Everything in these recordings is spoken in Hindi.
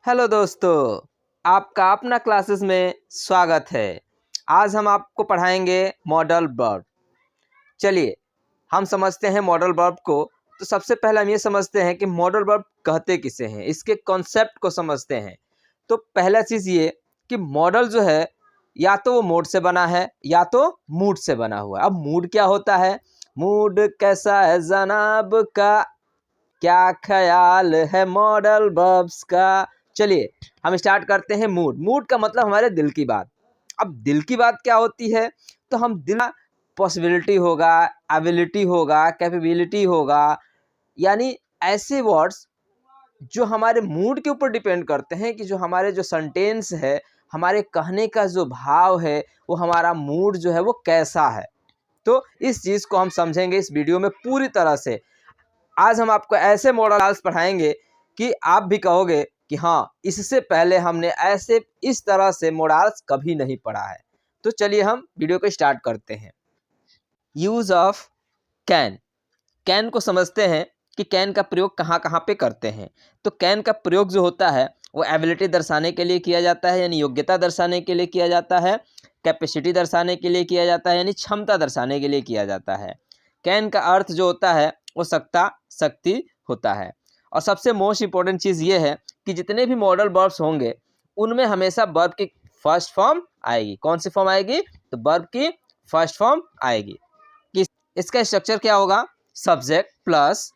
हेलो दोस्तों, आपका अपना क्लासेस में स्वागत है। आज हम आपको पढ़ाएंगे मॉडल वर्ब। चलिए हम समझते हैं मॉडल वर्ब को। तो सबसे पहले हम ये समझते हैं कि मॉडल वर्ब कहते किसे हैं, इसके कॉन्सेप्ट को समझते हैं। तो पहला चीज़ ये कि मॉडल जो है या तो वो मोड से बना है या तो मूड से बना हुआ है। अब मूड क्या होता है? मूड कैसा है जनाब का, क्या ख्याल है मॉडल वर्ब्स का। चलिए हम स्टार्ट करते हैं। मूड, मूड का मतलब हमारे दिल की बात। अब दिल की बात क्या होती है? तो हम दिल, पॉसिबिलिटी होगा, एबिलिटी होगा, कैपेबिलिटी होगा, यानी ऐसे वर्ड्स जो हमारे मूड के ऊपर डिपेंड करते हैं कि जो हमारे जो सेंटेंस है, हमारे कहने का जो भाव है, वो हमारा मूड जो है वो कैसा है। तो इस चीज़ को हम समझेंगे इस वीडियो में पूरी तरह से। आज हम आपको ऐसे मॉडल्स पढ़ाएंगे कि आप भी कहोगे कि हाँ, इससे पहले हमने ऐसे इस तरह से मॉडल्स कभी नहीं पढ़ा है। तो चलिए हम वीडियो को स्टार्ट करते हैं। Use of can. कैन को समझते हैं कि कैन का प्रयोग कहाँ कहाँ पे करते हैं। तो कैन का प्रयोग जो होता है वो एबिलिटी दर्शाने के लिए किया जाता है, यानी योग्यता दर्शाने के लिए किया जाता है। कैपेसिटी दर्शाने के लिए किया जाता है, यानी क्षमता दर्शाने के लिए किया जाता है। कैन का अर्थ जो होता है वो सत्ता, शक्ति होता है। और सबसे मोस्ट इम्पोर्टेंट चीज़ ये है कि जितने भी मॉडल वर्ब्स होंगे उनमें हमेशा वर्ब की फर्स्ट फॉर्म आएगी। कौन सी फॉर्म आएगी? तो वर्ब की फर्स्ट फॉर्म आएगी। इसका स्ट्रक्चर क्या होगा? Subject plus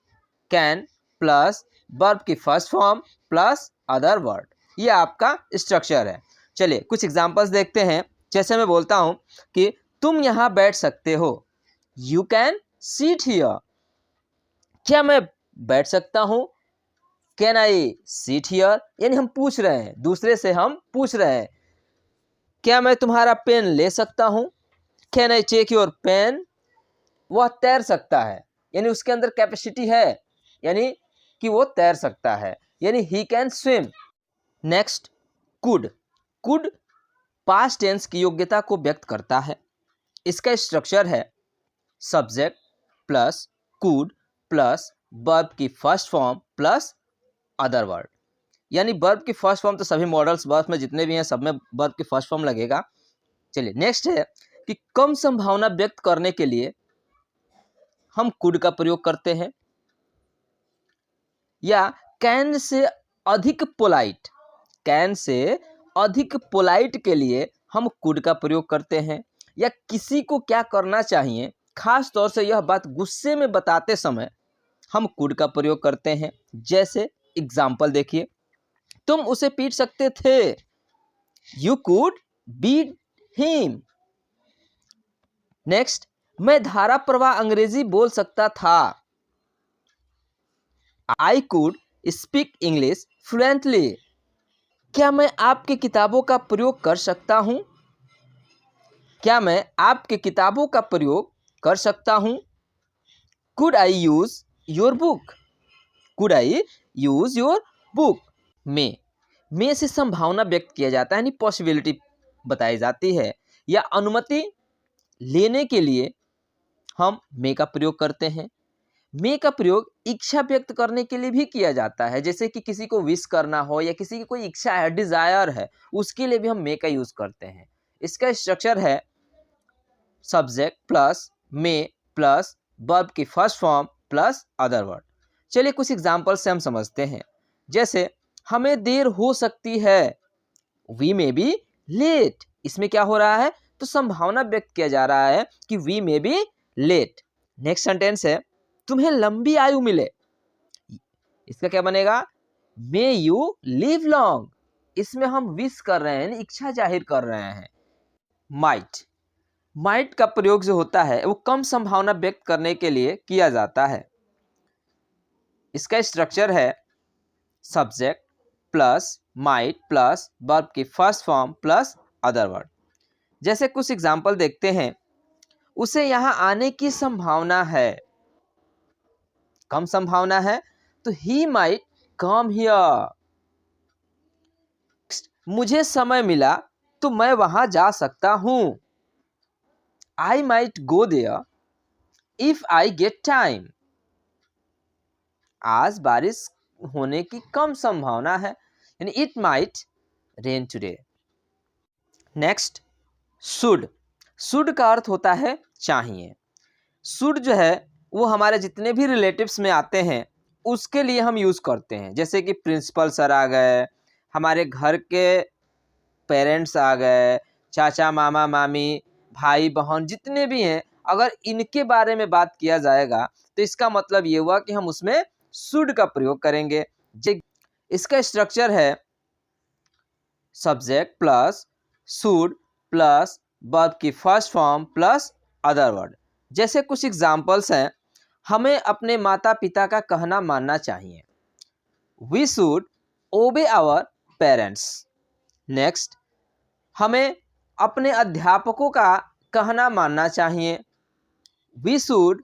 can plus verb की first form plus other word. ये आपका स्ट्रक्चर है। चलिए कुछ एग्जांपल्स देखते हैं। जैसे मैं बोलता हूँ कि तुम यहाँ बैठ सकते हो, यू कैन सीट हियर। क्या मैं बैठ सकता हूँ? कैन आई सीट हियर, यानी हम पूछ रहे हैं, दूसरे से हम पूछ रहे हैं। क्या मैं तुम्हारा पेन ले सकता हूँ? Can I take your pen. वह तैर सकता है, यानी उसके अंदर कैपेसिटी है, यानी कि वो तैर सकता है, यानी he can swim. Next, could. Could past tense की योग्यता को व्यक्त करता है। इसका स्ट्रक्चर है subject plus could plus verb की first form plus other word. यानी वर्ब की फर्स्ट फॉर्म तो सभी मॉडल्स वर्ब में जितने भी हैं सब में वर्ब की फर्स्ट फॉर्म लगेगा। चलिए नेक्स्ट है कि कम संभावना व्यक्त करने के लिए हम कुड का प्रयोग करते हैं, या कैन से अधिक पोलाइट, कैन से अधिक पोलाइट के लिए हम कुड का प्रयोग करते हैं, या किसी को क्या करना चाहिए खास तौर से यह बात गुस्से में बताते समय हम कुड का प्रयोग करते हैं। जैसे एग्जाम्पल देखिए, तुम उसे पीट सकते थे, you could beat him. Next, मैं धारा प्रवाह अंग्रेजी बोल सकता था, I could speak English fluently. क्या मैं आपकी किताबों का प्रयोग कर सकता हूँ? क्या मैं आपकी किताबों का प्रयोग कर सकता हूँ? Could I use your book, could I use your book. May से संभावना व्यक्त किया जाता है, यानी पॉसिबिलिटी बताई जाती है, या अनुमति लेने के लिए हम मे का प्रयोग करते हैं। मे का प्रयोग इच्छा व्यक्त करने के लिए भी किया जाता है, जैसे कि किसी को विश करना हो या किसी की कोई इच्छा है, डिजायर है, उसके लिए भी हम मे का यूज करते हैं। इसका स्ट्रक्चर है सब्जेक्ट प्लस मे प्लस वर्ब की first form plus other word. चलिए कुछ एग्जाम्पल से हम समझते हैं। जैसे हमें देर हो सकती है, वी मे बी लेट। इसमें क्या हो रहा है? तो संभावना व्यक्त किया जा रहा है कि we may be late. Next sentence है तुम्हें लंबी आयु मिले, इसका क्या बनेगा? May you live long. इसमें हम विश कर रहे हैं, इच्छा जाहिर कर रहे हैं। माइट, माइट का प्रयोग जो होता है वो कम संभावना व्यक्त करने के लिए किया जाता है। इसका स्ट्रक्चर है subject plus might plus verb की first form plus other word. जैसे कुछ एग्जाम्पल देखते हैं, उसे यहाँ आने की संभावना है, कम संभावना है, तो ही माइट कम हियर। मुझे समय मिला तो मैं वहां जा सकता हूं, I might go there if I get time. आज बारिश होने की कम संभावना है, यानी it might rain today. Next, should. Should का अर्थ होता है चाहिए। शुड जो है वो हमारे जितने भी रिलेटिव्स में आते हैं उसके लिए हम यूज़ करते हैं, जैसे कि प्रिंसिपल सर आ गए, हमारे घर के पेरेंट्स आ गए, चाचा मामा मामी, भाई बहन जितने भी हैं, अगर इनके बारे में बात किया जाएगा तो इसका मतलब ये हुआ कि हम उसमें शुड का प्रयोग करेंगे। इसका स्ट्रक्चर है subject plus should plus verb की first form plus other word. जैसे कुछ एग्जाम्पल्स हैं, हमें अपने माता पिता का कहना मानना चाहिए, we should obey our parents. Next, हमें अपने अध्यापकों का कहना मानना चाहिए, we should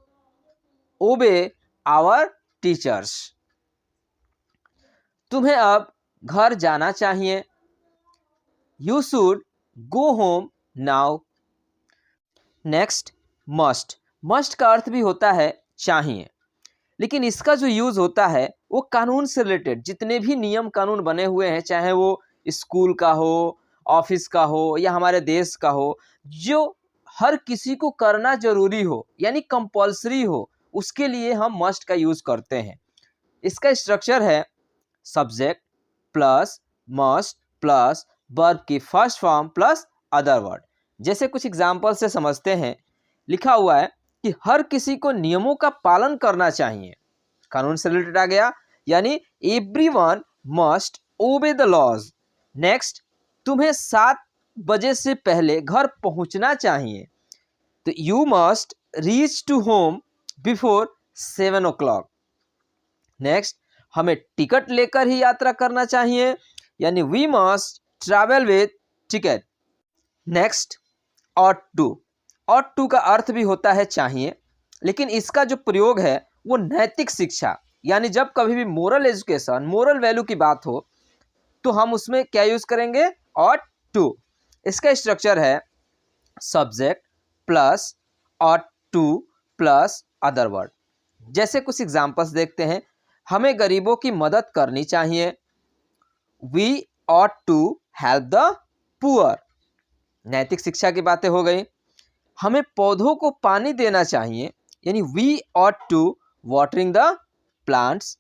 obey our teachers. तुम्हें अब घर जाना चाहिए, you should go home now. Next, must. Must का अर्थ भी होता है चाहिए, लेकिन इसका जो यूज़ होता है वो कानून से रिलेटेड जितने भी नियम कानून बने हुए हैं, चाहे वो स्कूल का हो, ऑफिस का हो या हमारे देश का हो, जो हर किसी को करना जरूरी हो यानी कंपल्सरी हो, उसके लिए हम मस्ट का यूज़ करते हैं। इसका स्ट्रक्चर है subject plus must plus verb की first form plus other word. जैसे कुछ एग्जाम्पल से समझते हैं, लिखा हुआ है कि हर किसी को नियमों का पालन करना चाहिए, कानून से रिलेटेड आ गया, यानी everyone must obey the laws. Next, तुम्हें 7 बजे से पहले घर पहुंचना चाहिए, तो you must reach to home before 7 o'clock। Next, हमें टिकट लेकर ही यात्रा करना चाहिए, यानी we must travel with ticket. Next, ought to. Ought to का अर्थ भी होता है चाहिए, लेकिन इसका जो प्रयोग है वो नैतिक शिक्षा, यानी जब कभी भी मोरल एजुकेशन, मोरल वैल्यू की बात हो तो हम उसमें क्या यूज़ करेंगे, ऑट टू। इसका स्ट्रक्चर है subject plus ought to plus other word. जैसे कुछ एग्जाम्पल्स देखते हैं, हमें गरीबों की मदद करनी चाहिए, we ought to help the poor. नैतिक शिक्षा की बातें हो गई। हमें पौधों को पानी देना चाहिए, यानी we ought to watering the plants.